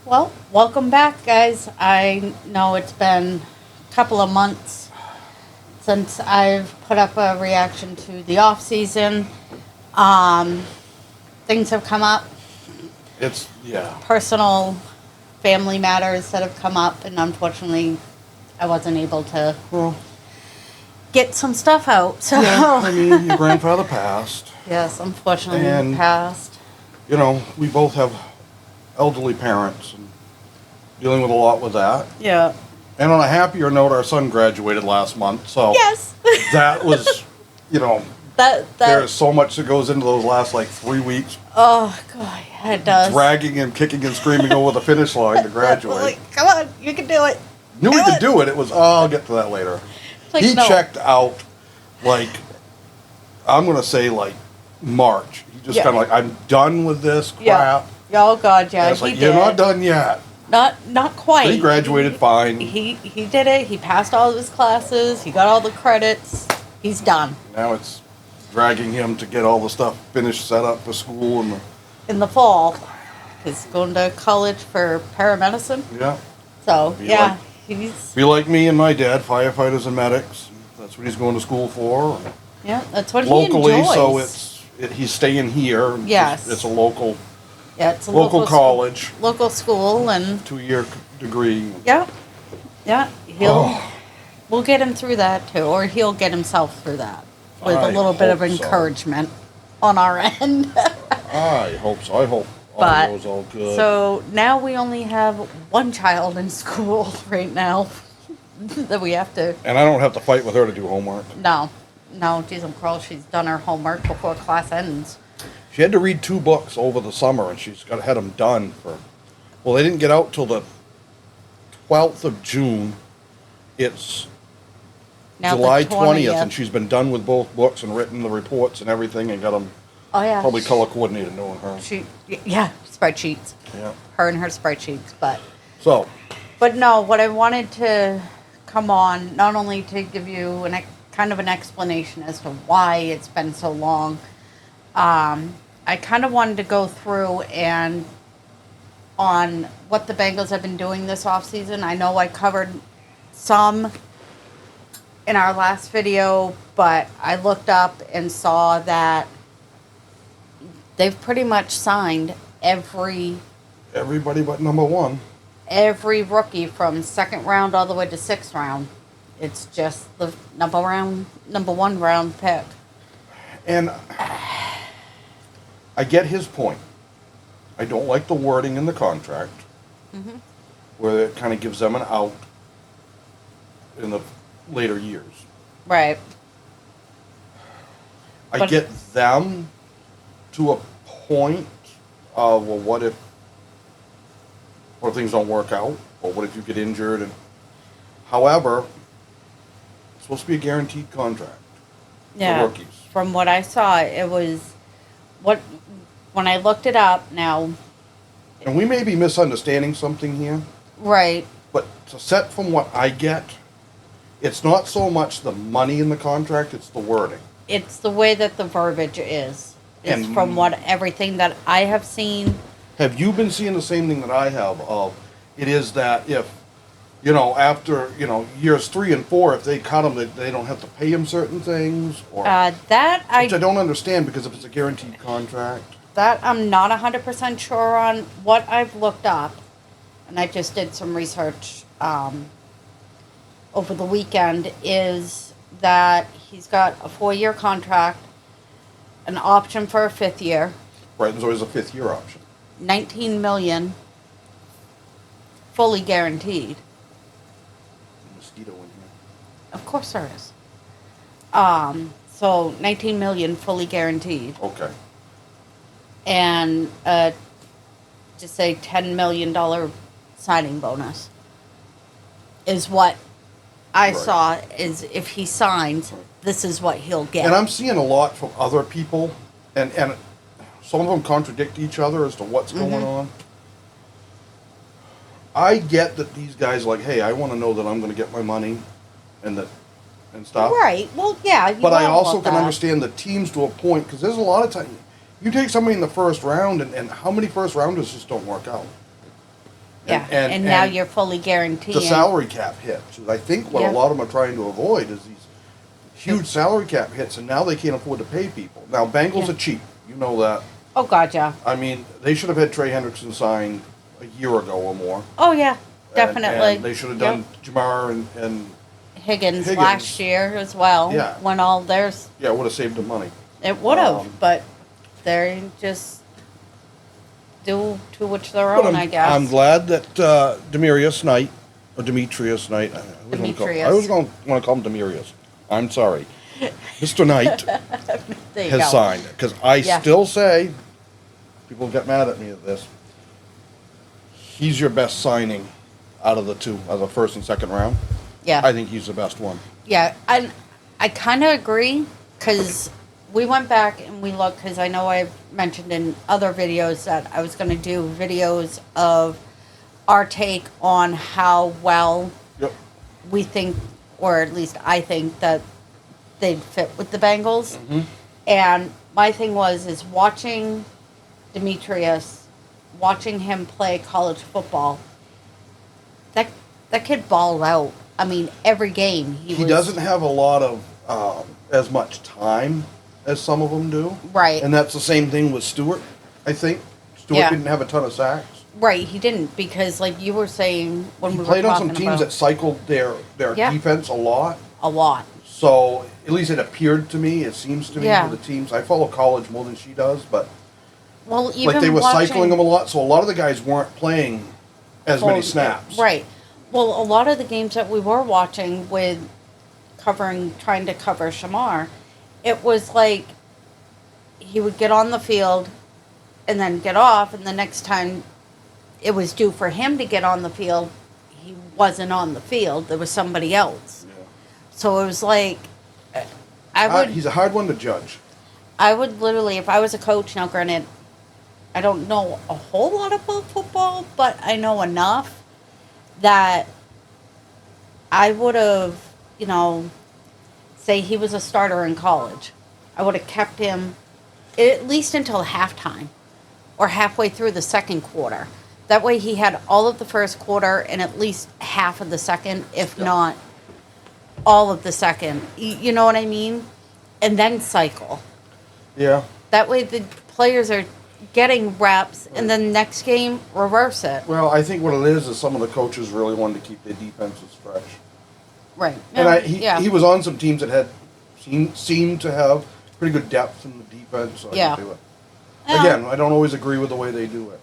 Well, welcome back, guys. I know it's been a couple of months since I've put up a reaction to the off season. Um, Things have come up, Yeah. personal, family matters that have come up, and unfortunately, I wasn't able to Well, get some stuff out. So, yeah, I mean, your grandfather passed. yes, unfortunately, And- passed. We both have elderly parents and dealing with a lot with that. Yeah. And on a happier note, our son graduated last month, so Yes. that was, you know, that. there's so much that goes into those last like 3 weeks, Oh God, it does. dragging and kicking and screaming over the finish line to graduate. Like, come on, you can do it. Knew he do could it. do it. It was, I'll get to that later. Like, He no. checked out, like, I'm going to say, like, March. He just Yeah. kind of like, I'm done with this crap. Yeah. Oh God, yeah, And it's he like, did. you're not done yet. Not quite. But he graduated fine. He did it. He passed all of his classes. He got all the credits. He's done. Now it's dragging him to get all the stuff finished, set up for school. And In the fall, he's going to college for paramedicine. yeah. So Be yeah, like- he's Be like me and my dad, firefighters and medics. That's what he's going to school for. yeah. That's what Locally, he enjoys. so he's staying here. Yes. It's a local yeah, it's a local school- college, local school, and 2-year degree. yeah, he'll Oh. we'll get him through that too, or he'll get himself through that with a I little bit of hope so. encouragement on our end. I hope so. I hope all But, goes all good. So now we only have one child in school right now that we have to. And I don't have to fight with her to do homework. No, geez, I'm crow. She's done her homework before class ends. She had to read 2 books over the summer, and she's had them done for. Well, they didn't get out till the 12th of June. It's Now July the 20th, and she's been done with both books and written the reports and everything, and got them Oh yeah. probably color coordinated, knowing her. Yeah, spreadsheets. Yeah. Her and her spreadsheets, So, but no. What I wanted to come on, not only to give you kind of an explanation as to why it's been so long. I kind of wanted to go through and on what the Bengals have been doing this off season. I know I covered some in our last video, but I looked up and saw that they've pretty much signed every everybody but number 1. rookie from 2nd round all the way to 6th round. It's just the number 1 round pick. And I get his point. I don't like the wording in the contract, where it kind of gives them an out in the later years. Right. I But- get them to a point of, well, what if things don't work out? Or what if you get injured? And however, it's supposed to be a guaranteed contract Yeah. for rookies. From what I saw, it was when I looked it up now. And we may be misunderstanding something here, Right. but set from what I get, it's not so much the money in the contract, it's the wording. It's the way that the verbiage is. It's And- from everything that I have seen. Have you been seeing the same thing that I have of, it is that if, after, years 3 and 4, if they cut them, they don't have to pay them certain things? Or, That which I don't understand, because if it's a guaranteed contract. That I'm not 100% sure on. What I've looked up, and I just did some research over the weekend, is that he's got a 4-year contract, an option for a 5th year, Right, there's always a 5th-year option. 19 million, fully guaranteed. Mosquito in here. Of course there is. So 19 million fully guaranteed. Okay. And just say $10 million signing bonus is what I Right. saw, is if he signs, this is what he'll get. And I'm seeing a lot from other people, and some of them contradict each other as to what's going on. I get that these guys are like, hey, I want to know that I'm going to get my money and stuff. Right. Well, yeah. But I all also want can that. understand the teams to a point, because there's a lot of time. You take somebody in the first round, and how many first rounders just don't work out? Yeah, and now you're fully guaranteed. The salary cap hits. I think what Yeah. a lot of them are trying to avoid is these huge salary cap hits, and now they can't afford to pay people. Now, Bengals Yeah. are cheap. You know that. Oh, God, yeah. I mean, they should have had Trey Hendrickson signed a year ago or more. Oh, yeah, And- definitely. And they should have done Jamar and Higgins, Higgins. last year as well. Yeah. When all theirs, yeah, would have saved them money. it would have, Um, but they just do to which their But own, I guess. I'm glad that Demetrius Knight, or Demetrius Knight, Demetrius. I was going to want to call him Demirius. I'm sorry. Mr. Knight There you has go. signed it. Because I Yeah. still say, people get mad at me at this, he's your best signing out of the two, as a first and second round. Yeah. I think he's the best one. Yeah, I kind of agree because we went back and we looked because I know I've mentioned in other videos that I was going to do videos of our take on how well Yep. we think, or at least I think, that they'd fit with the Bengals. Mm-hmm. And my thing is watching Demetrius, watching him play college football. That kid balled out. I mean, every game He was, doesn't have a lot of as much time as some of them do. Right. And that's the same thing with Stewart, I think. Stewart Yeah. didn't have a ton of sacks. Right, he didn't because, like you were saying when He we were played on talking some teams about that cycled their Yeah. defense a lot. a lot. So at least it appeared to me, it seems to me, Yeah. with the teams. I follow college more than she does, but Well, even like they were watching, cycling them a lot, so a lot of the guys weren't playing as many full- snaps. Right. Well, a lot of the games that we were watching with trying to cover Shamar, it was like he would get on the field and then get off, and the next time it was due for him to get on the field, he wasn't on the field. There was somebody else. Yeah. So it was like, I would. He's a hard one to judge. I would literally, if I was a coach, now granted, I don't know a whole lot about football, but I know enough that I would have, say he was a starter in college. I would have kept him at least until halftime or halfway through the second quarter. That way he had all of the first quarter and at least half of the second, if Yeah. not all of the second. You know what I mean? And then cycle. Yeah. That way the players are getting reps, and then next game, reverse it. Well, I think what it is some of the coaches really wanted to keep their defenses fresh. Right. And Yeah. he was on some teams that had seemed to have pretty good depth in the defense. So Yeah. I can do it. Again, I don't always agree with the way they do it.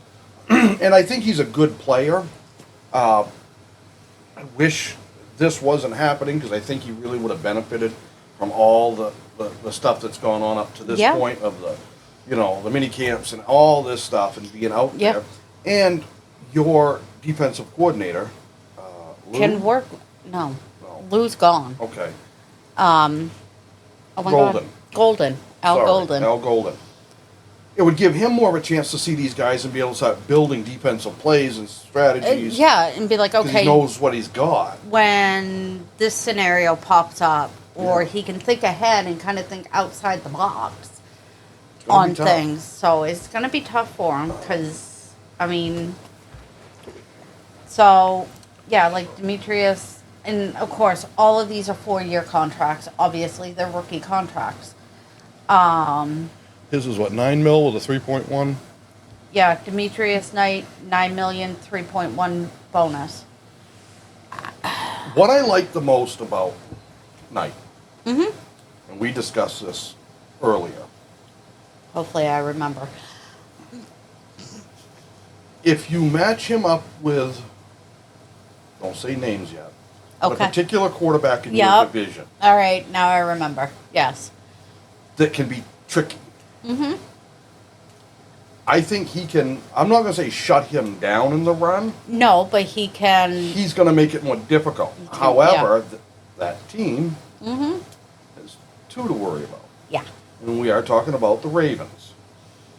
And I think he's a good player. I wish this wasn't happening because I think he really would have benefited from all the stuff that's gone on up to this Yeah. point of the mini camps and all this stuff and being out Yep. there. And your defensive coordinator, Lou? Can work. No. No. Lou's gone. Okay. Oh my Golden. God. Golden. Al Sorry, Golden. Al Golden. It would give him more of a chance to see these guys and be able to start building defensive plays and strategies. Yeah, and be like, 'cause okay, he knows what he's got. when this scenario pops up, or Yeah. he can think ahead and kind of think outside the box It's gonna on be tough. things. So it's going to be tough for him because, I mean, so yeah, like Demetrius, and of course, all of these are 4-year contracts. Obviously, they're rookie contracts. His is what, 9 mil with a 3.1? Yeah, Demetrius Knight, 9 million, 3.1 bonus. What I like the most about Knight, and we discussed this earlier, Hopefully, I remember. if you match him up with, don't say names yet, a Okay. particular quarterback in your Yep. division All right, now I remember. Yes. that can be tricky. I think he can, I'm not going to say shut him down in the run. No, but he can. He's going to make it more difficult. can, However, that team Mm-hmm. has two to worry about. Yeah. And we are talking about the Ravens.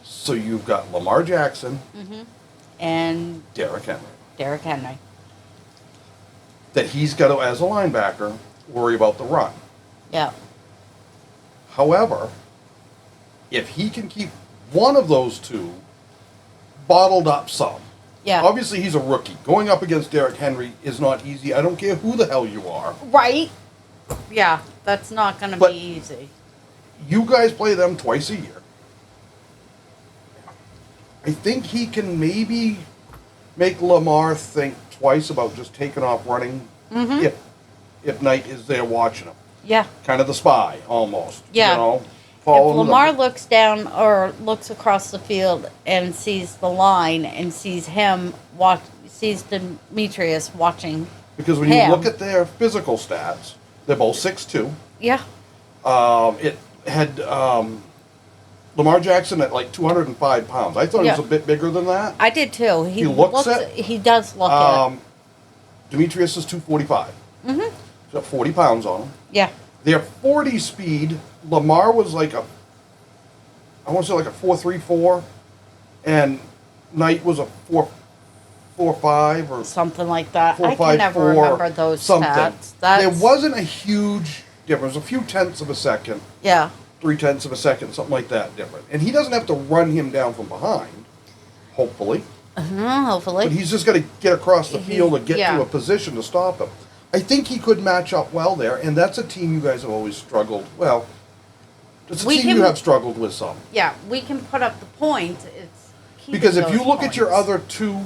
So you've got Lamar Jackson, And Derrick Henry. Derrick Henry. That he's got to, as a linebacker, worry about the run. Yeah. However, if he can keep one of those two bottled up some, Yeah. Obviously, he's a rookie. Going up against Derrick Henry is not easy. I don't care who the hell you are. Right? Yeah, that's not going to But- be easy. You guys play them twice a year. I think he can maybe make Lamar think twice about just taking off running if Knight is there watching him. Yeah. Kind of the spy, almost. Yeah. You know, If following Lamar them. looks down or looks across the field and sees the line and sees sees Demetrius watching. Because when you him. look at their physical stats, they're both 6'2". Yeah. It had Lamar Jackson at like 205 pounds. I thought he was Yeah. a bit bigger than that. I did too. He looks it. He does look it. Demetrius is 245. Mm-hmm. He's got 40 pounds on him. Yeah. Their 40 speed, Lamar was like I want to say like a 4.34, and Knight was a 4.45 or Something like that. I 4.54. can never remember those something. stats. There wasn't a huge difference, a few tenths of a second. Yeah. 0.3 of a second, something like that different. And he doesn't have to run him down from behind, hopefully. Hopefully. But he's just got to get across the field and get yeah. to a position to stop him. I think he could match up well there, and that's a team you guys have always struggled. Well, it's a team you have struggled with some. Yeah, we can put up the points. It's keeping Because if those you look at your points. other two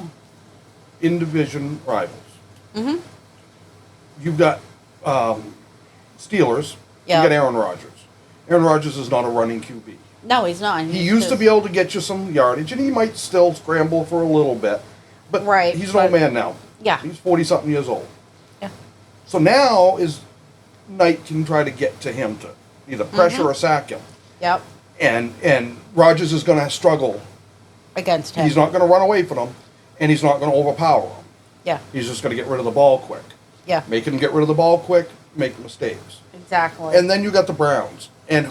in-division rivals, Mm-hmm. you've got Steelers, Yeah. you got Aaron Rodgers. Aaron Rodgers is not a running QB. No, he's not. He used to be able to get you some yardage, and he might still scramble for a little bit. But Right, he's an old man now. Yeah. He's 40-something years old. Yeah. So now is Knight can try to get to him to either pressure or sack him. Yep. And Rodgers is going to struggle. Against him. He's not going to run away from him, and he's not going to overpower him. Yeah. He's just going to get rid of the ball quick. Yeah. Make him get rid of the ball quick, make mistakes. Exactly. And then you got the Browns. And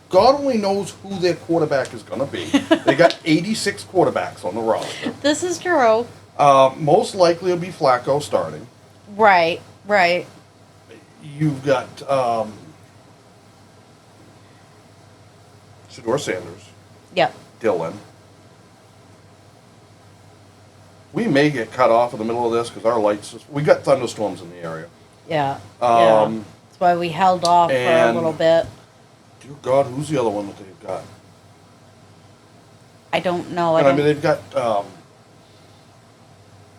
God only knows who their quarterback is going to be. They got 86 quarterbacks on the roster. This is true. Most likely it'll be Flacco starting. Right. Right. You've got Shedeur Sanders, Yep. Dylan. We may get cut off in the middle of this because our lights. We got thunderstorms in the area. Yeah. Yeah. That's why we held off for a and- little bit. Dear God, who's the other one that they've got? I don't know. And I mean, they've got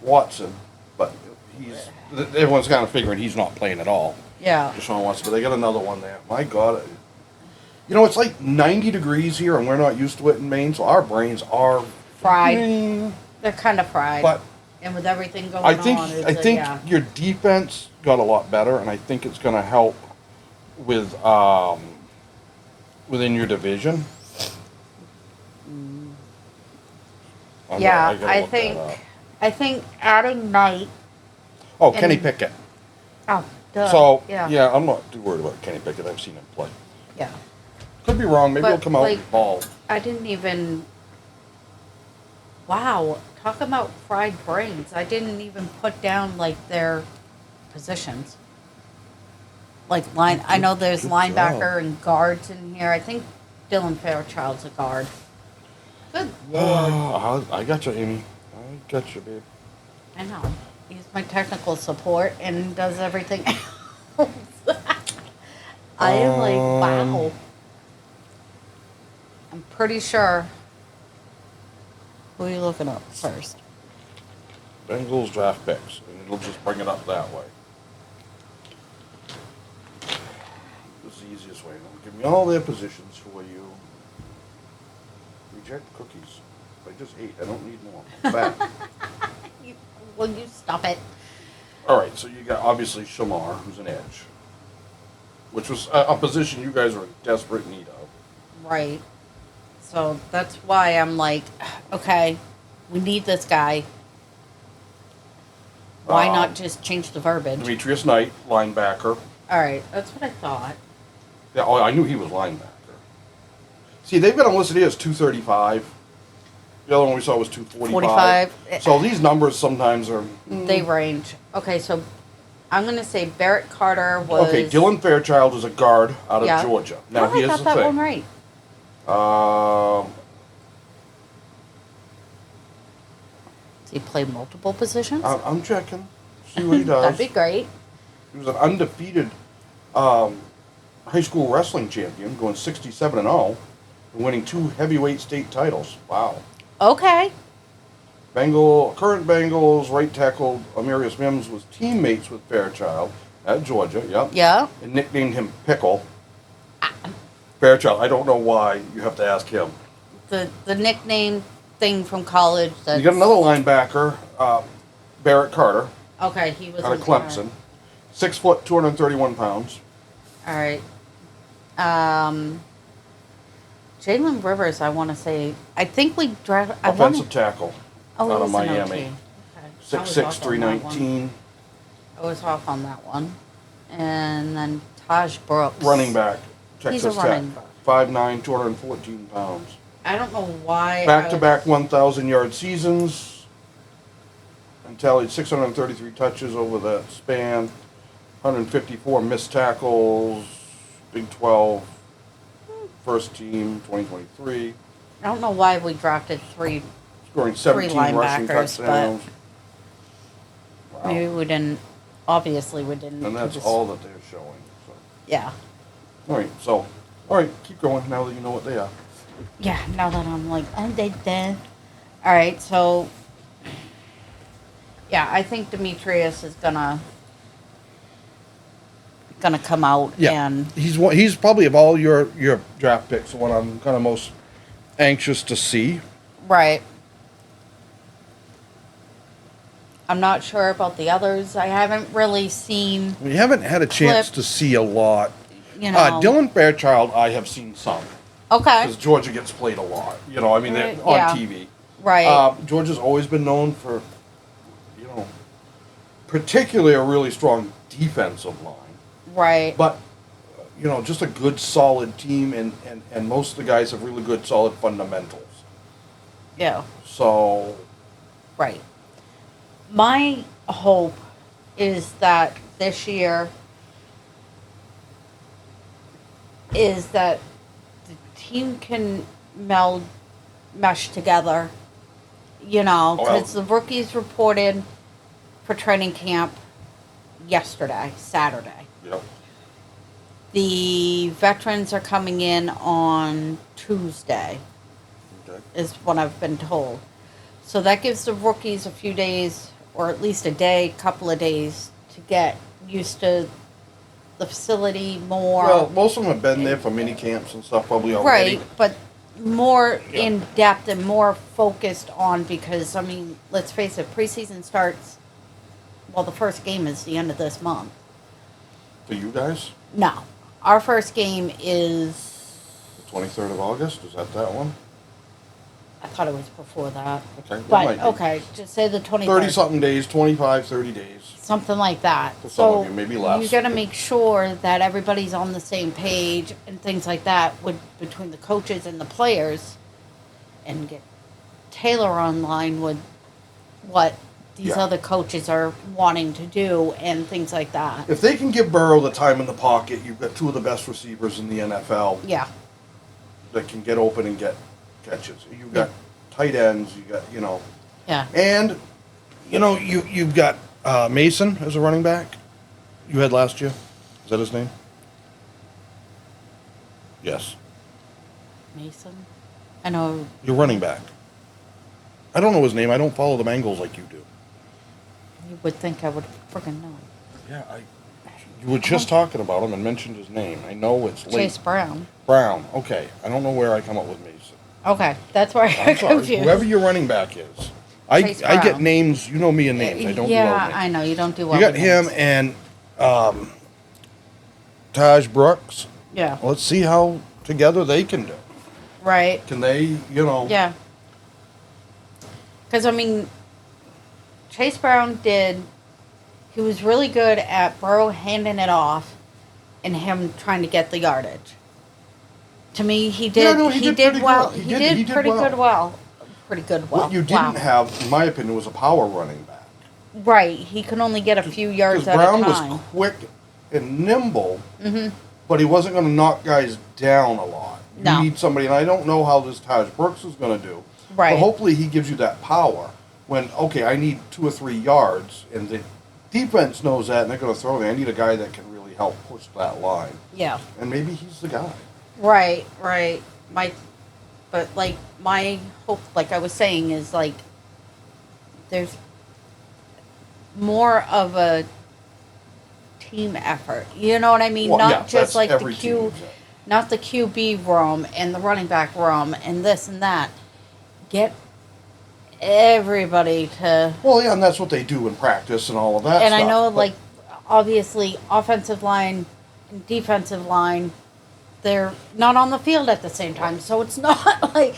Watson, but everyone's kind of figuring he's not playing at all. yeah. Deshaun Watson, but they got another one there. My God. You know, it's like 90 degrees here, and we're not used to it in Maine, so our brains are Fried. Mm, They're kind of fried. But and with everything going I think on, I think yeah. your defense got a lot better, and I think it's going to help with within your division. Yeah, gotta I look that think up. I think adding Knight. Oh, Kenny and- Pickett. Oh, duh. So yeah. I'm not too worried about Kenny Pickett. I've seen him play. Yeah. Could be wrong. Maybe But, he'll come out like- and ball. I didn't even. Wow, talk about fried brains. I didn't even put down like their positions. Like I know there's Good linebacker job. and guards in here. I think Dylan Fairchild's a guard. Good lord. I got you, Amy. I got you, babe. I know. He's my technical support and does everything else. I am like, wow. I'm pretty sure. Who are you looking up first? Bengals draft picks, and it'll just bring it up that way. It's the easiest way. It'll give me all their positions for you. Reject cookies. I just ate. I don't need more. I'm fat. Will you stop it? All right, so you got obviously Shamar, who's an edge, which was a position you guys were in desperate need of. Right. So that's why I'm like, okay, we need this guy. Why not just change the verbiage? Demetrius Knight, linebacker. All right, that's what I thought. Yeah, oh, I knew he was linebacker. See, they've got him listed here as 235. The other one we saw was 245. 45. So these numbers sometimes are. They range. Okay, so I'm going to say Barrett Carter was. Okay, Dylan Fairchild is a guard out of Yeah. Georgia. Now Oh, I here's got the that one thing. right. Does he play multiple positions? I'm checking. See what he That'd does. be great. He was an undefeated high school wrestling champion, going 67-0, and winning 2 heavyweight state titles. Wow. Okay. Current Bengals right tackle Amarius Mims was teammates with Fairchild at Georgia. Yep. Yeah. And nicknamed him Pickle. Fairchild. I don't know why. You have to ask him. The nickname thing from college. That's, You got another linebacker, Barrett Carter, Okay, he was out of in Clemson. 6 foot, 231 pounds. All right. Jalen Rivers, I want to say. I think we drafted. Offensive tackle Oh, out it of was an Miami. OT. Okay. I was 6'6", off on that one. 319. I was off on that one. And then Taj Brooks. Running back, He's Texas a running Tech. back. 5'9", 214 pounds. I don't know why. Back-to-back 1,000-yard seasons. And tallied 633 touches over that span. 154 missed tackles. Big 12. First team, 2023. I don't know why we drafted 3. Scoring 17 rushing linebackers, touchdowns. Wow. Maybe we didn't. Obviously, we didn't. And that's just- all that they're showing. So. Yeah. All right, keep going now that you know what they are. Yeah, now that I'm like, oh, they dead. All right, so. Yeah, I think Demetrius is gonna come out and. He's probably of all your draft picks the one I'm kind of most anxious to see. Right. I'm not sure about the others. I haven't really seen, We haven't had a chance Clip. to see a lot. you know. Dylan Fairchild, I have seen some Okay. because Georgia gets played a lot. You know, I mean, they're Right, on yeah. TV. Right. Georgia's always been known for, particularly a really strong defensive line. Right. But, just a good, solid team, and most of the guys have really good, solid fundamentals. Yeah. So, Right. My hope is that this year is that the team can mesh together, because the rookies reported for training camp yesterday, Saturday. yep. The veterans are coming in on Tuesday, Okay. is what I've been told. So that gives the rookies a few days, or at least a day, couple of days, to get used to the facility more. Well, most of them have been there for mini camps and stuff probably already. Right, but more Yeah. in depth and more focused on, because, I mean, let's face it, preseason starts, well, the first game is the end of this month. For you guys, No. Our first game is, the 23rd of August, is that one? I thought it was before that. Okay, that But, might be. okay, just say the 23rd. 30-something days, 25, 30 days. Something like that. For some So of you, maybe less. you got to make sure that everybody's on the same page and things like that between the coaches and the players, and get Taylor online with what these Yeah. other coaches are wanting to do and things like that. If they can give Burrow the time in the pocket, you've got two of the best receivers in the NFL Yeah. that can get open and get catches. You've got tight ends, Yeah. and you've got Mason as a running back. You had last year. Is that his name? Yes. Mason. I know. Your running back. I don't know his name. I don't follow the Bengals like you do. You would think I would freaking know. Yeah, you were just talking about him and mentioned his name. I know it's late. Chase Brown. Brown. Okay. I don't know where I come up with Mason. Okay, that's where I I'm got sorry. confused. Whoever your running back is. I Chase get Brown. names. You know me in names. I don't Yeah, know names. I know you don't do well. You got with him names. and Taj Brooks. Yeah. Let's see how together they can do. Right. Can they, Yeah. Because, I mean, Chase Brown he was really good at Burrow handing it off and him trying to get the yardage. To me, he did, Yeah, no, he did pretty well. good. He did pretty well. good well. Pretty good well. What you didn't Wow. have, in my opinion, was a power running back. Right. He could only get a few yards Because at Brown a time. was quick and nimble, Mm-hmm. but he wasn't going to knock guys down a lot. You No. need somebody, and I don't know how this Taj Brooks is going to do. Right. But hopefully he gives you that power. when, okay, I need 2 or 3 yards, and the defense knows that, and they're going to throw me. I need a guy that can really help push that line. Yeah. And maybe he's the guy. Right, right. But like my hope, like I was saying, is like there's more of a team effort. You know what I mean? Well, Not yeah, just that's like the every team, yeah. not the QB room and the running back room and this and that. Get everybody to. Well, yeah, and that's what they do in practice and all of that And stuff. I know, but- like, obviously, offensive line and defensive line, they're not on the field at the same time, so it's not like.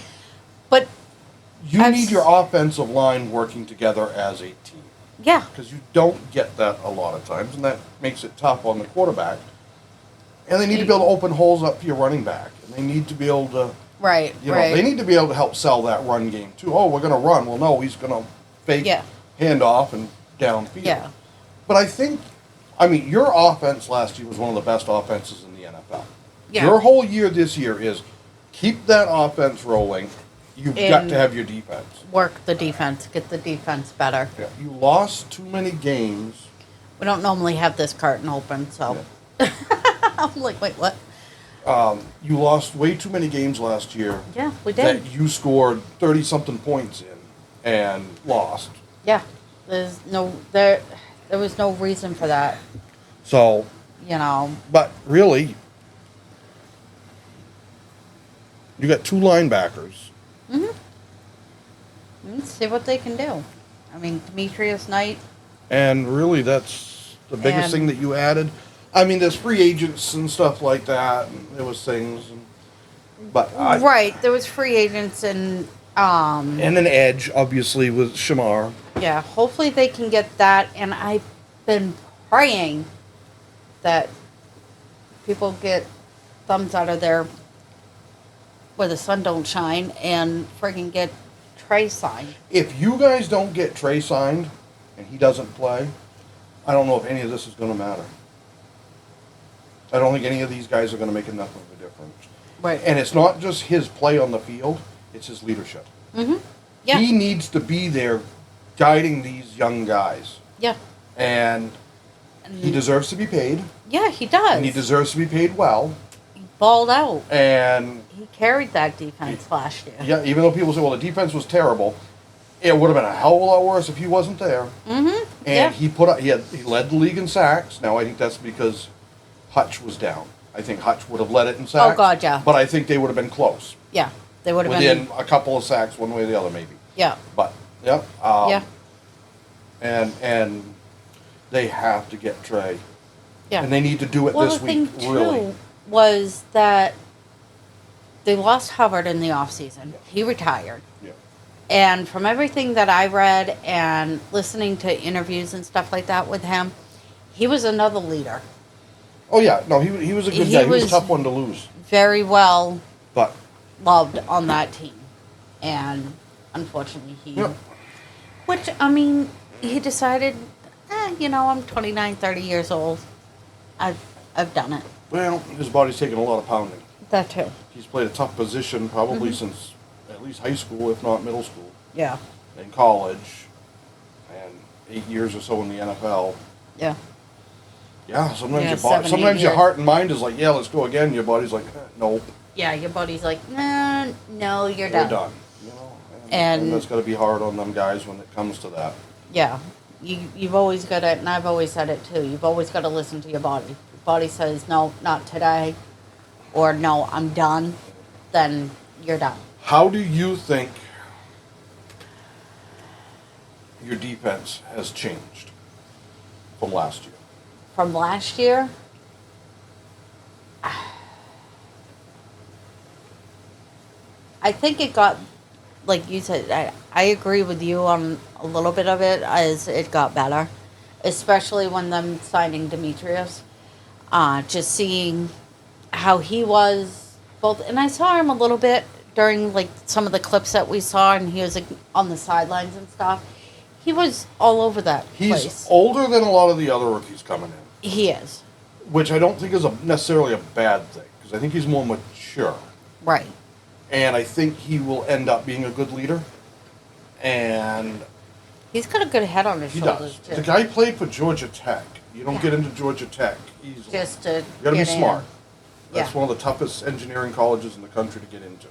But You I've need s- your offensive line working together as a team. yeah, Because you don't get that a lot of times, and that makes it tough on the quarterback. And they need to be able to open holes up for your running back. And they need to be able to, right, you know, right. they need to be able to help sell that run game too. Oh, we're going to run. Well, no, he's going to fake Yeah. handoff and downfield. Yeah. But I think, I mean, your offense last year was one of the best offenses in the NFL. Yeah. Your whole year this year is keep that offense rolling. You've got And- to have your defense. Work the defense, get the defense better. Yeah. You lost too many games. We don't normally have this curtain open, so. I'm like, wait, what? You lost way too many games last year Yeah, we did. that you scored 30-something points in and lost. Yeah, there was no reason for that, So, you know. but really, you got 2 linebackers. Let's see what they can do. I mean, Demetrius Knight. And really, that's the biggest And- thing that you added. I mean, there's free agents and stuff like that, and there was things, but Right, there was free agents and and an edge, obviously, with Shamar. yeah, hopefully they can get that. And I've been praying that people get thumbs out of there where the sun don't shine and friggin' get Trey signed. If you guys don't get Trey signed and he doesn't play, I don't know if any of this is going to matter. I don't think any of these guys are going to make enough of a difference. Right. And it's not just his play on the field, it's his leadership. Yeah. He needs to be there guiding these young guys. Yeah. And he deserves to be paid. Yeah, he does. And he deserves to be paid well. He balled out. And He carried that defense last year. yeah, even though people say, well, the defense was terrible, it would have been a hell of a lot worse if he wasn't there. Mm-hmm. And he led the league in sacks. Now I think that's because Hutch was down. I think Hutch would have led it in sacks. Oh, God, yeah. But I think they would have been close. Yeah. They would have Within been. a couple of sacks, one way or the other, maybe. Yeah. But yeah. Yeah. And they have to get Trey. Yeah. And they need to do it Well, this the week, thing really. too was that they lost Hubbard in the offseason. He retired. Yeah. And from everything that I read and listening to interviews and stuff like that with him, he was another leader. Oh yeah, no, he was a good He guy. He was a was- tough one to lose. Very well But loved on that team. And unfortunately, Yep. which, I mean, he decided, I'm 29, 30 years old. I've done it. well, his body's taking a lot of pounding. That too. He's played a tough position probably since at least high school, if not middle school, Yeah. in college, and 8 years or so in the NFL. Yeah. Yeah, sometimes Yeah, your 7, 8 sometimes your years. heart and mind is like, yeah, let's go again. Your body's like, nope, Yeah, your buddy's like, nah, no, you're we're done. done. You know, And- that's got to be hard on them guys when it comes to that. Yeah, you've always got to, and I've always said it too, you've always got to listen to your body. Your body says, no, not today, or no, I'm done, then you're done. How do you think your defense has changed from last year? From last year, I think it got, like you said, I agree with you on a little bit of it as it got better, especially when them signing Demetrius. Just seeing how he was both, and I saw him a little bit during like some of the clips that we saw, and he was like, on the sidelines and stuff. He was all over that He's place. older than a lot of the other rookies coming in, He is. which I don't think is necessarily a bad thing, because I think he's more mature. Right. And I think he will end up being a good leader. And He's got a good head on his He shoulders does. too. The guy played for Georgia Tech. You don't Yeah. get into Georgia Tech easily. Just to You gotta be get in. smart. That's Yeah. one of the toughest engineering colleges in the country to get into.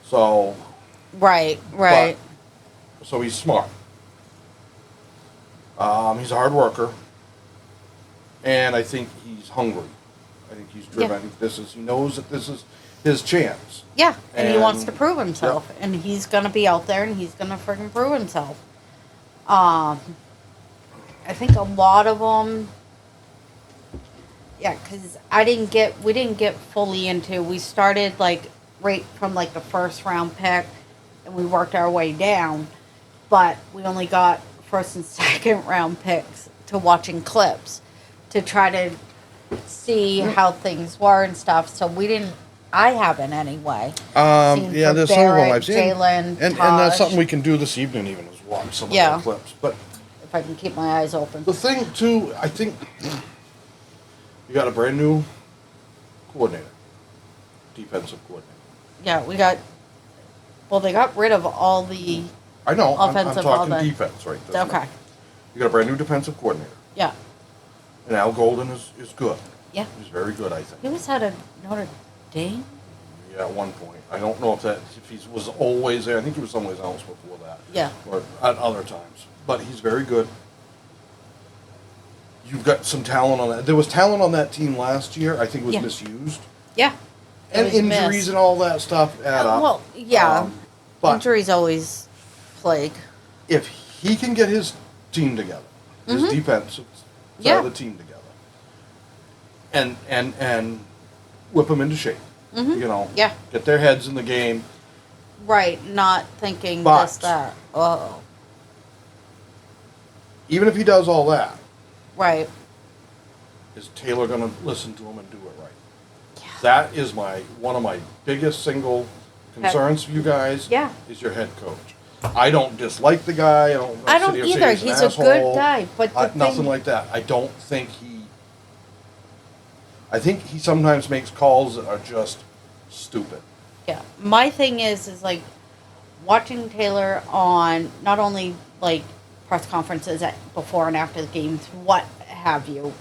So, Right, right. so he's smart. He's a hard worker. And I think he's hungry. I think he's driven. Yeah. I think he knows that this is his chance. Yeah, and he wants And- to prove himself, and he's gonna be out there, and he's gonna freaking prove himself. I think a lot of them, yeah, because we didn't get fully into. We started like right from like the first round pick, and we worked our way down, but we only got first and second round picks to watching clips to try to see how things were and stuff. So we didn't. I haven't anyway. Seen Yeah, from there's some of them Barrett, I've seen. Jalen, And that's Taj. something we can do this evening even is watch some of Yeah. the clips. But If I can keep my eyes open. the thing too, I think you got a brand new coordinator, defensive coordinator. Yeah, we got. Well, they got rid of all the. I know. I'm Offensive, talking all the- defense, right? That's Okay. not- You got a brand new defensive coordinator, Yeah. and Al Golden is good. Yeah. He's very good, I He think. was at a Notre Dame. Yeah, at one point. I don't know if he was always there. I think he was someplace else before that. Yeah. Or at other times. But he's very good. You've got some talent on that. There was talent on that team last year. I think it was Yeah. misused. Yeah. It And was injuries missed. and all that stuff add up. Well, yeah. But Injuries always plague. if he can get his team together, his defensive side Yeah. of the team together, and whip them into shape, you know, Yeah. get their heads in the game. Right. Not thinking But- this, that. Oh. Even if he does all that, Right. is Taylor going to listen to him and do it right? Yeah. That is one of my biggest single concerns for you guys. Yeah. Is your head coach. I don't dislike the guy. I don't sit here and say either. an He's a good asshole. guy, but the Nothing thing- like that. I don't think I think he sometimes makes calls that are just stupid. Yeah. My thing is like watching Taylor on not only like press conferences before and after the games, what have you.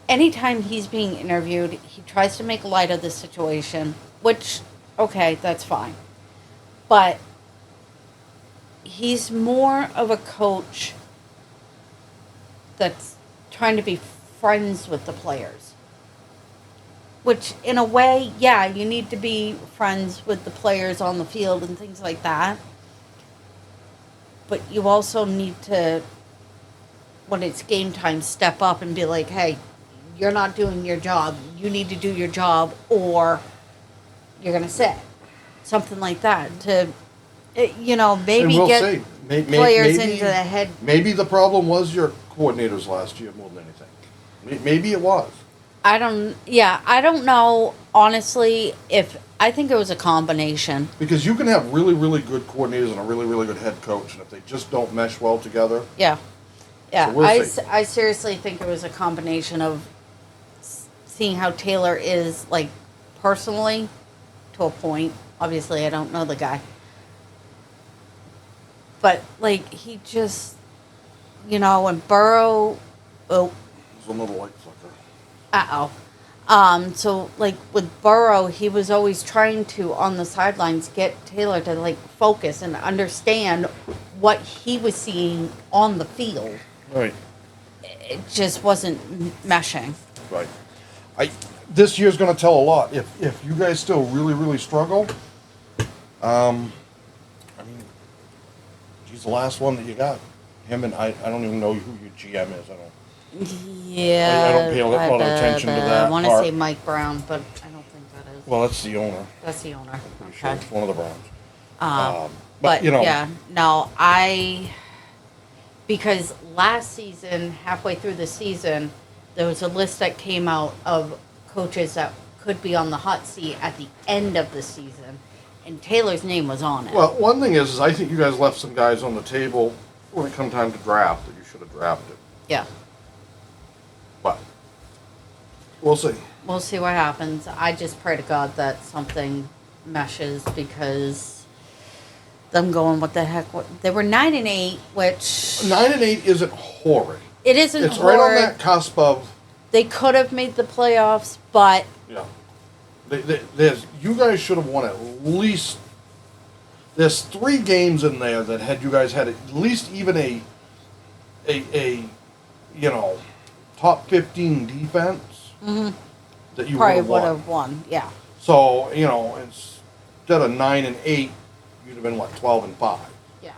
Anytime he's being interviewed, he tries to make light of the situation, which, okay, that's fine. But he's more of a coach that's trying to be friends with the players. Which, in a way, yeah, you need to be friends with the players on the field and things like that. But you also need to, when it's game time, step up and be like, hey, you're not doing your job. You need to do your job or you're going to sit. Something like that. To, maybe and we'll get see. players Maybe- into the head. Maybe the problem was your coordinators last year more than anything. Maybe it was. I don't know, honestly, I think it was a combination. Because you can have really, really good coordinators and a really, really good head coach, and if they just don't mesh well together, Yeah. Yeah, So we'll see. I seriously think it was a combination of seeing how Taylor is, like, personally, to a point. Obviously, I don't know the guy. But, like, he just, and Burrow, there's a little light flicker. So, like, with Burrow, he was always trying to, on the sidelines, get Taylor to, like, focus and understand what he was seeing on the field. Right. It just wasn't meshing. Right. This year's going to tell a lot. If you guys still really, really struggle, I mean, he's the last one that you got. Him and I don't even know who your GM is. I don't. Yeah. I don't pay a lot of attention to that I want to part. say Mike Brown, but I don't think that is. Well, that's the owner. That's the owner. Pretty sure Okay. it's one of the Browns. But you know, yeah, no, because last season, halfway through the season, there was a list that came out of coaches that could be on the hot seat at the end of the season, and Taylor's name was on it. well, one thing is I think you guys left some guys on the table when it come time to draft that you should have drafted. Yeah, But we'll see. we'll see what happens. I just pray to God that something meshes because them going, what the heck? They were 9-8, which 9-8 isn't horrid. it isn't It's horrid. right on that cusp of, They could have made the playoffs, but yeah. There's, you guys should have won at least. There's 3 games in there that had you guys had at least even a you know, top 15 defense that you probably would would have won. have won. Yeah. So, you know, instead of 9-8, you'd have been what, 12-5, Yeah.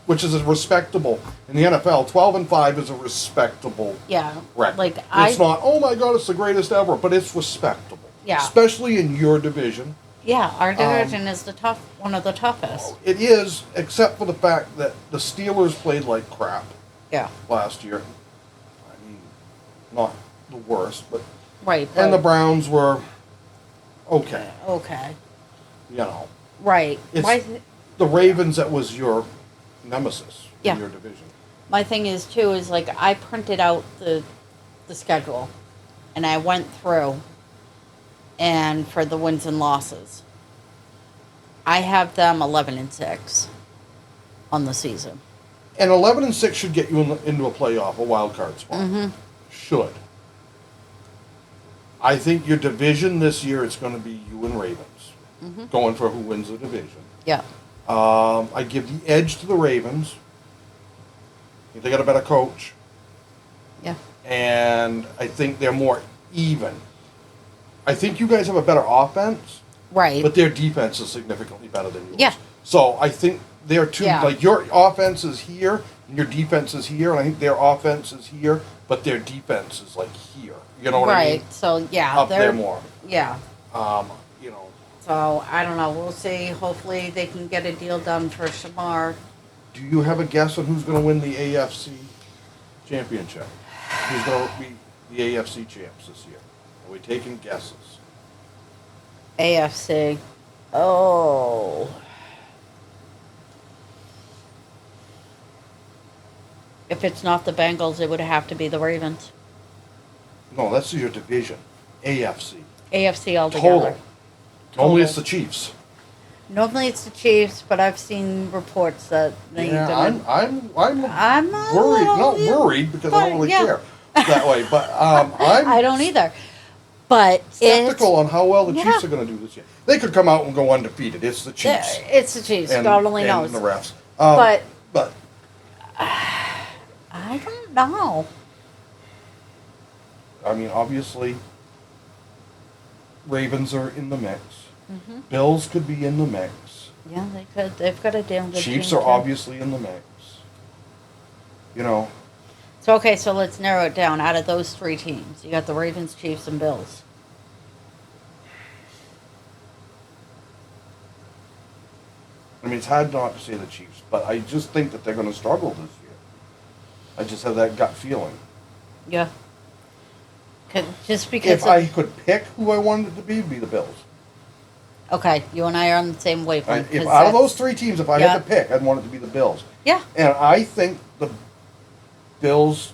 which is a respectable in the NFL. 12-5 is a respectable Yeah. record. Like It's not, oh my God, it's the greatest ever, but it's respectable. Yeah. Especially in your division. Yeah, our division is one of the toughest. It is, except for the fact that the Steelers played like crap Yeah. last year. I mean, not the worst, but Right. and the but- Browns were okay. Okay. You know, Right. it's the Ravens that was your nemesis Yeah. in your division. My thing is too is like I printed out the schedule, and I went through, and for the wins and losses, I have them 11-6 on the season. And 11-6 should get you into a playoff, a wild card spot. Mm-hmm. Should. I think your division this year it's going to be you and Ravens going for who wins the division. Yeah. I give the edge to the Ravens. I think they got a better coach, Yeah. and I think they're more even. I think you guys have a better offense, Right. but their defense is significantly better than yours. Yeah. So I think they're two, Yeah. like your offense is here, and your defense is here, and I think their offense is here, but their defense is like here. You know what I mean? Right. So yeah, Up there more. Yeah. You know, So I don't know. We'll see. Hopefully they can get a deal done for Shamar. do you have a guess on who's going to win the AFC championship? Who's going to be the AFC champs this year? Are we taking guesses? AFC. Oh. If it's not the Bengals, it would have to be the Ravens. No, that's your division. AFC. AFC altogether. Total. Normally Total. it's the Chiefs. Normally it's the Chiefs, but I've seen reports that they I'm I'm a worried. little- Not worried because I don't but, really yeah. care that way. But I'm I don't either. But skeptical on how well the Yeah. Chiefs are going to do this year. They could come out and go undefeated. It's the Chiefs. It's the Chiefs. And, God only and knows. the refs. But But I don't know. I mean, obviously, Ravens are in the mix. Mm-hmm. Bills could be in the mix. Yeah, they could. They've got a damn good Chiefs team, are too. obviously in the mix. You know, So okay, so let's narrow it down. Out of those 3 teams, you got the Ravens, Chiefs, and Bills. I mean, it's hard not to say the Chiefs, but I just think that they're going to struggle this year. I just have that gut feeling. Yeah. Just because. If I could pick who I wanted it to be, it'd be the Bills. Okay, you and I are on the same wavelength. If 'cause out of that's- those 3 teams, if I Yeah. had to pick, I'd want it to be the Bills. Yeah. And I think the Bills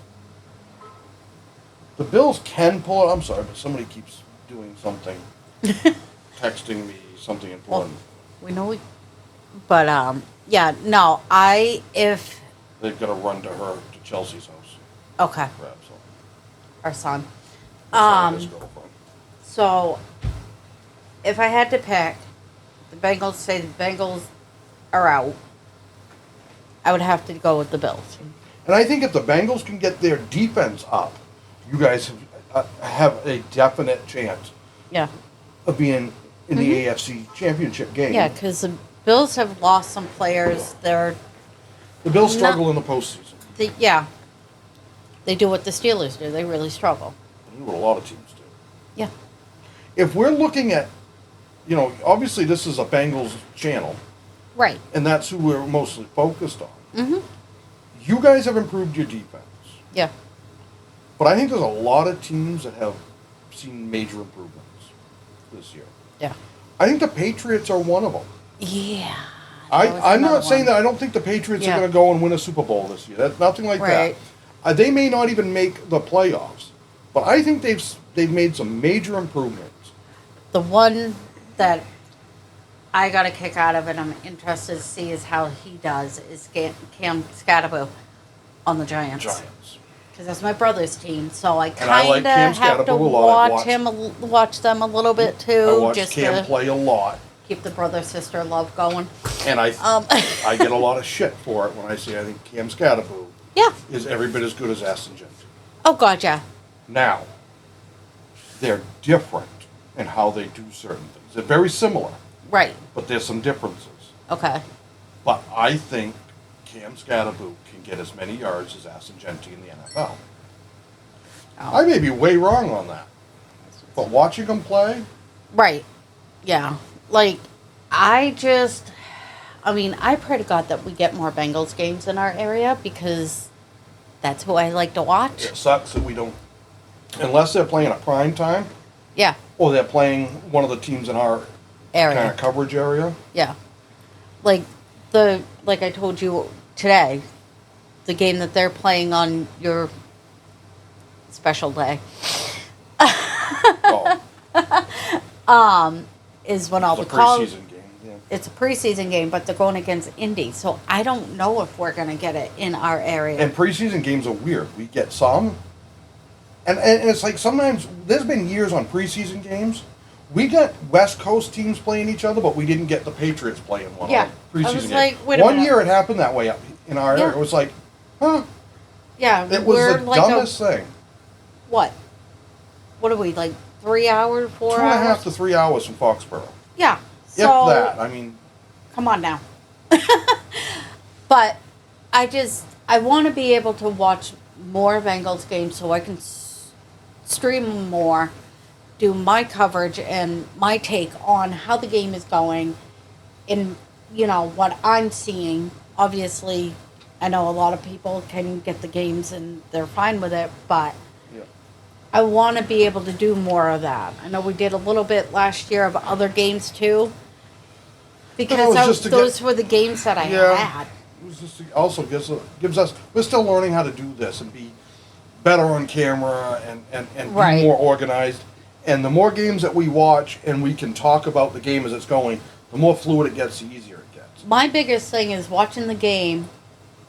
can pull it. I'm sorry, but somebody keeps doing something, texting me something Well, important. we know we. But yeah, no, if They've got to run to her to Chelsea's house. okay, Grab some. our son. His girlfriend. So, if I had to pick, the Bengals say the Bengals are out. I would have to go with the Bills. And I think if the Bengals can get their defense up, you guys have a definite chance Yeah. of being in the AFC Championship game. Mm-hmm. Yeah, because the Bills have lost some players. The Bills not- struggle in the postseason. They do what the Steelers do. They really struggle. That's what a lot of teams do. Yeah. If we're looking at, you know, obviously this is a Bengals channel, Right. and that's who we're mostly focused on. Mm-hmm. You guys have improved your defense. Yeah. But I think there's a lot of teams that have seen major improvements this year. Yeah. I think the Patriots are one of them. Yeah. I'm not saying that I don't think the Patriots Yeah. are going to go and win a Super Bowl this year. That's nothing like Right. that. They may not even make the playoffs, but I think they've made some major improvements. The one that I got a kick out of it. I'm interested to see is how he does. Is Cam Scatterbo on the Giants? Giants. Because that's my brother's team, so I I kind like of Cam have to Scatterbo a lot. watch them a little bit I too, watch just Cam to play a lot, keep the brother sister love going. and I Um, I get a lot of shit for it when I say I think Cam Scatterbo yeah. is every bit as good as Aston Gentry. Oh God, yeah. Now, they're different in how they do certain things. They're very similar, Right. but there's some differences. Okay. But I think Cam Scatterbo can get as many yards as Aston Gentry in the NFL. Oh. I may be way wrong on that, but watching him play, Right. Yeah. Like, I pray to God that we get more Bengals games in our area because that's who I like to watch. it sucks that we don't, unless they're playing at prime time Yeah. or they're playing one of the teams in our Area. kind of coverage area. Yeah. Like like I told you today, the game that they're playing on your special day Oh, is when all it's the a calls. preseason game. Yeah. It's a preseason game, but they're going against Indy, so I don't know if we're gonna get it in our area. And preseason games are weird. We get some, and it's like sometimes there's been years on preseason games. We got West Coast teams playing each other, but we didn't get the Patriots playing one Yeah. on preseason I was game. like, wait a One minute. year it happened that way up in our area. Yeah. It was like, huh? Yeah, It was we're the like dumbest thing. what? What are we like 3 hours, 4 Two hours? and a half to 3 hours from Foxborough. Yeah. If So that. I mean, come on now. But I want to be able to watch more Bengals games so I can stream more, do my coverage and my take on how the game is going, and what I'm seeing. Obviously, I know a lot of people can get the games and they're fine with it, but yeah. I want to be able to do more of that. I know we did a little bit last year of other games too, because was just to those were the games that I Yeah. had. It was just also gives us. We're still learning how to do this and be better on camera and Right. be more organized. And the more games that we watch and we can talk about the game as it's going, the more fluid it gets, the easier it gets. My biggest thing is watching the game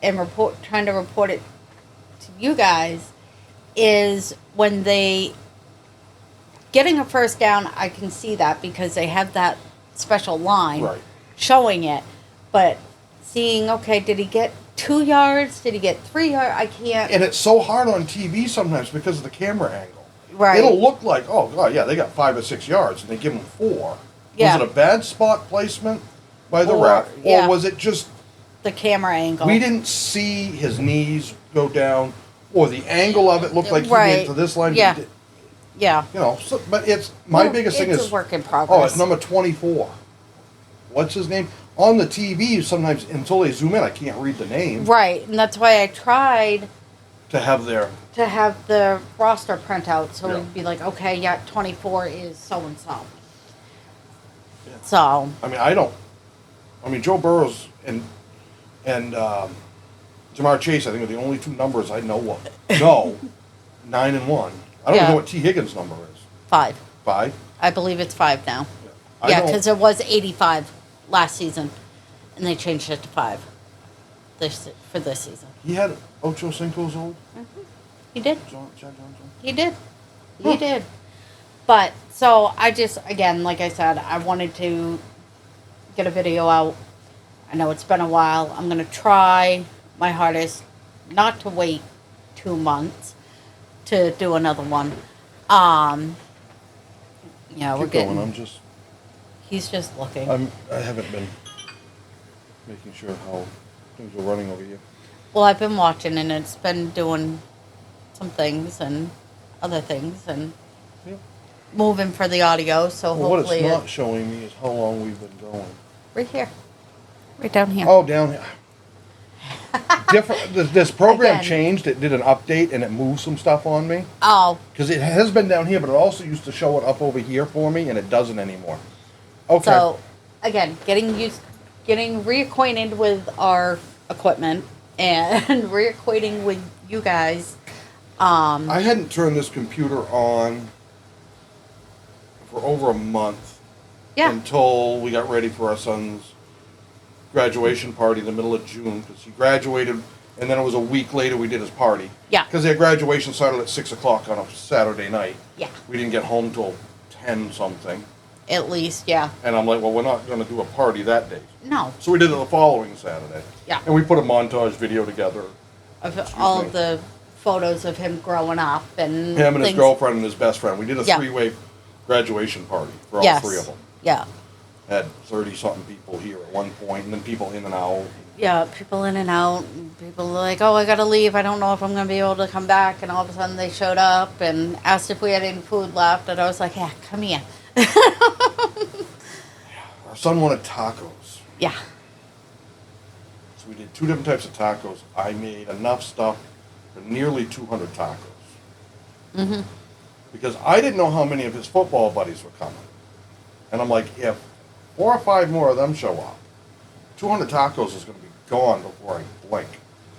and trying to report it to you guys is when they getting a first down. I can see that because they have that special line Right. showing it, but seeing, okay, did he get 2 yards? Did he get 3 yards? I can't. And it's so hard on TV sometimes because of the camera angle. Right. It'll look like, oh god, yeah, they got 5 or 6 yards, and they give them 4. Yeah. Was it a bad spot placement by the Or- ref, yeah. or was it just The camera angle. we didn't see his knees go down, or the angle of it looked like he Right. made to this line? Yeah. You know, so, but it's my Well, biggest thing it's is a work in progress. oh, it's number 24. What's his name on the TV? Sometimes until they zoom in, I can't read the name Right, and that's why I tried to have their. to have the roster printout, so Yeah. it'd be like, okay, yeah, 24 is so and so. Yeah. So I mean, I don't. I mean, Joe Burrows and Jamar Chase, I think, are the only two numbers I know of. No, 9 and 1. I don't even Yeah. know what T. Higgins' number is. 5. 5. I believe it's 5 now. I Yeah, don't- because it was 85 last season, and they changed it to 5 for this season. He had Ocho Cinco's old. He did. John. He did. He did. But so I just, again, like I said, I wanted to get a video out. I know it's been a while. I'm gonna try my hardest not to wait 2 months to do another one. Yeah, we're Keep getting. going. I'm just. He's just looking. I haven't been making sure how things are running over here. Well, I've been watching, and it's been doing some things and other things, and Yeah. moving for the audio. So Well, what hopefully, it's not showing me is how long we've been going. right here, right down here. Oh, down here. Different. This program Again. changed. It did an update and it moved some stuff on me Oh, because it has been down here, but it also used to show it up over here for me, and it doesn't anymore. Okay. so again, getting reacquainted with our equipment and reacquainting with you guys. I hadn't turned this computer on for over a month, Yeah. until we got ready for our son's graduation party in the middle of June, because he graduated, and then it was a week later we did his party. Yeah. Because their graduation started at 6 o'clock on a Saturday night. Yeah. We didn't get home till 10 something. At least, yeah. And I'm like, well, we're not going to do a party that day. No. So we did it the following Saturday. Yeah. And we put a montage video together. Of all of the photos of him growing up and Him and his things. girlfriend and his best friend. We did a Yeah. three-way graduation party for all Yes. three of them. Yeah. Had 30-something people here at one point, and then people in and out. Yeah, people in and out. And people like, oh, I gotta leave. I don't know if I'm gonna be able to come back. And all of a sudden they showed up and asked if we had any food left. And I was like, yeah, come here. Our son wanted tacos. Yeah. So we did 2 different types of tacos. I made enough stuff for nearly 200 tacos. Mm-hmm. Because I didn't know how many of his football buddies were coming. And I'm like, if 4 or 5 more of them show up, 200 tacos is going to be gone before I blink.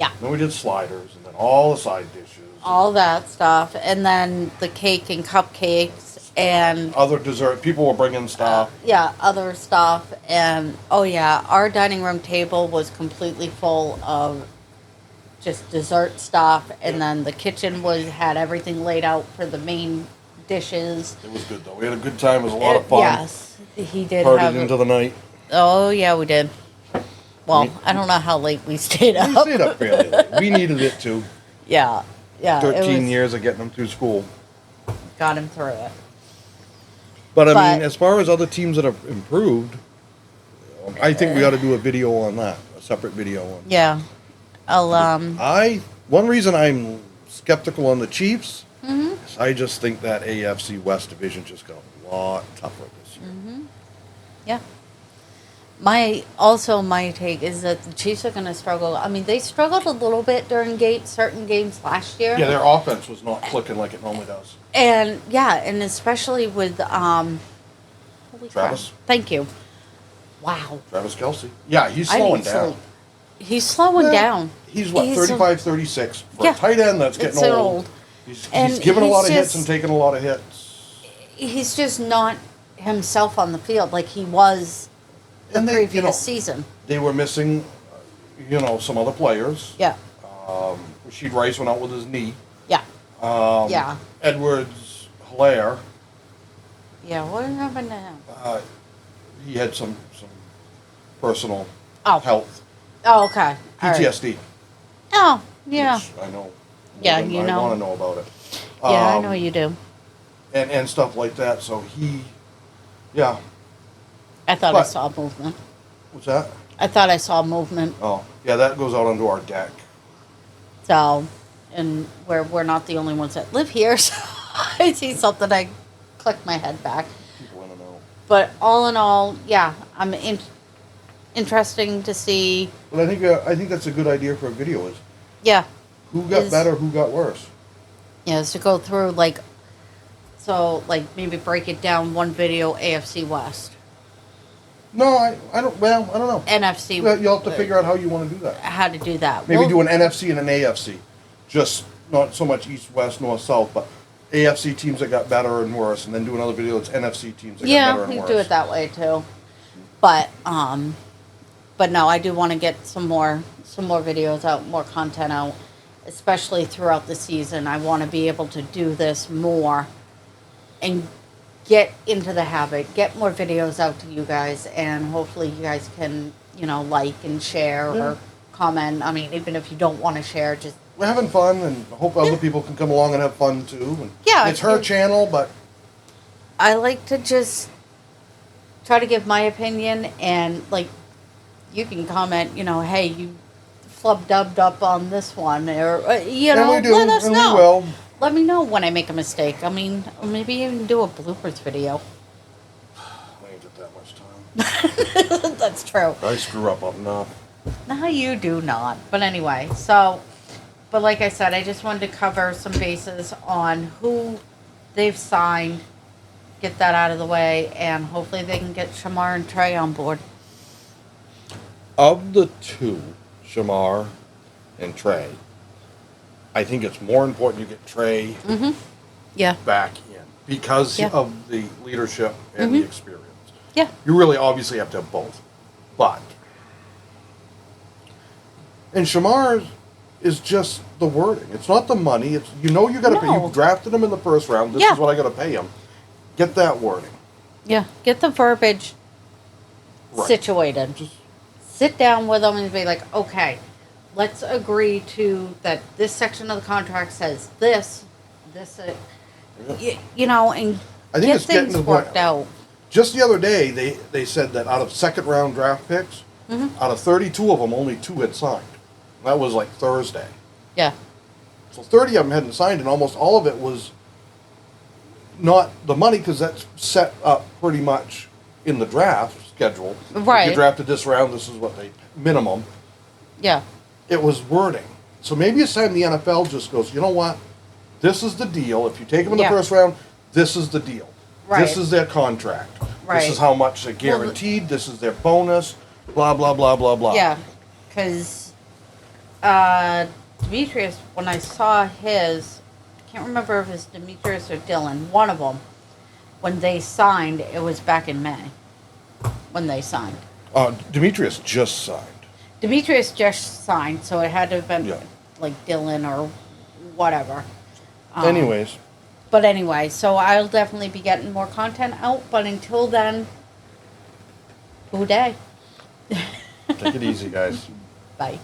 Yeah. Then we did sliders, and then all the side dishes. All that stuff. And then the cake and cupcakes and Other dessert. People were bringing stuff. yeah, other stuff. And oh yeah, our dining room table was completely full of just dessert stuff. And then the kitchen had everything laid out for the main dishes. It was good, though. We had a good time. It was a lot of fun. Yes, he did Partied have. into the night. Oh yeah, we did. Well, I don't know how late we stayed We up. stayed up fairly late. We needed it, too. Yeah, yeah. it 13 was- years of getting them through school. got him through it. But I But- mean, as far as other teams that have improved, I think we ought to do a video on that, a separate video on. Yeah, I'll One reason I'm skeptical on the Chiefs mhm. is I just think that AFC West division just got a lot tougher this year. Yeah. My take is that the Chiefs are going to struggle. I mean, they struggled a little bit during certain games last year. Yeah, their offense was not clicking like it normally does. And yeah, and especially with holy Travis? crap. Thank you. Wow. Travis Kelce. Yeah, he's I slowing need down. sleep. He's slowing Yeah, down. He's what, He's 35, 36 for Yeah. a tight end that's getting It's old. old. He's And giving a lot of he's hits and just- taking a lot of hits. He's just not himself on the field like he was the And they, previous you know, season. they were missing, some other players. Yeah. Rashid Rice went out with his knee. Yeah. Um, Yeah. Edwards Hilaire, Yeah. What happened to him? he had some personal Oh. health, Oh, okay. All right. PTSD. Oh, yeah. Which I know. more Yeah, than you I know. want to know about it. Yeah, I know you do. And stuff like that. So yeah. I thought I But- saw movement. What's that? I thought I saw movement. Oh, yeah, that goes out onto our deck. So, and we're not the only ones that live here. So I see something, I click my head back. People want to know. But all in all, yeah, I'm interesting to see. But I think that's a good idea for a video. Is Yeah, who got Is- better, who got worse. yeah, is to go through maybe break it down one video AFC West, No, I don't. Well, I don't know. NFC. Well, you'll have to figure out how you want to do that. how to do that. Maybe We'll- do an NFC and an AFC. Just not so much East, West, North, South, but AFC teams that got better and worse, and then do another video that's NFC teams that got Yeah, better and we worse. do it that way too. But no, I do want to get some more videos out, more content out, especially throughout the season. I want to be able to do this more and get into the habit, get more videos out to you guys, and hopefully you guys can, like and share Yeah. or comment. I mean, even if you don't want to share, just We're having fun, and I hope other people can come along and have fun too. And Yeah, it's her it- channel, but I like to just try to give my opinion, and you can comment, hey, you flub-dubbed up on this one, or and we do, let us and know. we will. Let me know when I make a mistake. I mean, or maybe even do a bloopers video. I ain't got that much time. That's true. I screw up enough. No, you do not. But anyway, but like I said, I just wanted to cover some bases on who they've signed, get that out of the way, and hopefully they can get Shamar and Trey on board. Of the two, Shamar and Trey, I think it's more important you get Trey Yeah. back in because Yeah. of the leadership and the experience. Yeah. You really obviously have to have both. But, and Shamar is just the wording. It's not the money. It's, you know, you got to pay. No. You drafted him in the first round. This Yeah. is what I got to pay him. Get that wording. Yeah. Get the verbiage Right. situated. Just, Sit down with them and be like, okay, let's agree to that this section of the contract says this, you know, and I think get it's getting things to the point- worked out. just the other day, they said that out of second round draft picks, Mm-hmm. out of 32 of them, only 2 had signed. That was like Thursday. Yeah. So 30 of them hadn't signed, and almost all of it was not the money, because that's set up pretty much in the draft schedule. If Right. you drafted this round, this is what they minimum. Yeah. It was wording. So maybe it's time the NFL just goes, you know what? This is the deal. If you take them in the Yeah. first round, this is the deal. Right. This is their contract. Right. This is how much they're guaranteed. This is their bonus. Blah, blah, blah, blah, blah. Yeah. Because Demetrius, when I saw his, I can't remember if it was Demetrius or Dylan, one of them, when they signed, it was back in May. When they signed. Demetrius just signed. Demetrius just signed, so it had to have been Yeah. like Dylan or whatever. Anyways, But anyway, so I'll definitely be getting more content out. But until then, good day. take it easy, guys. Bye.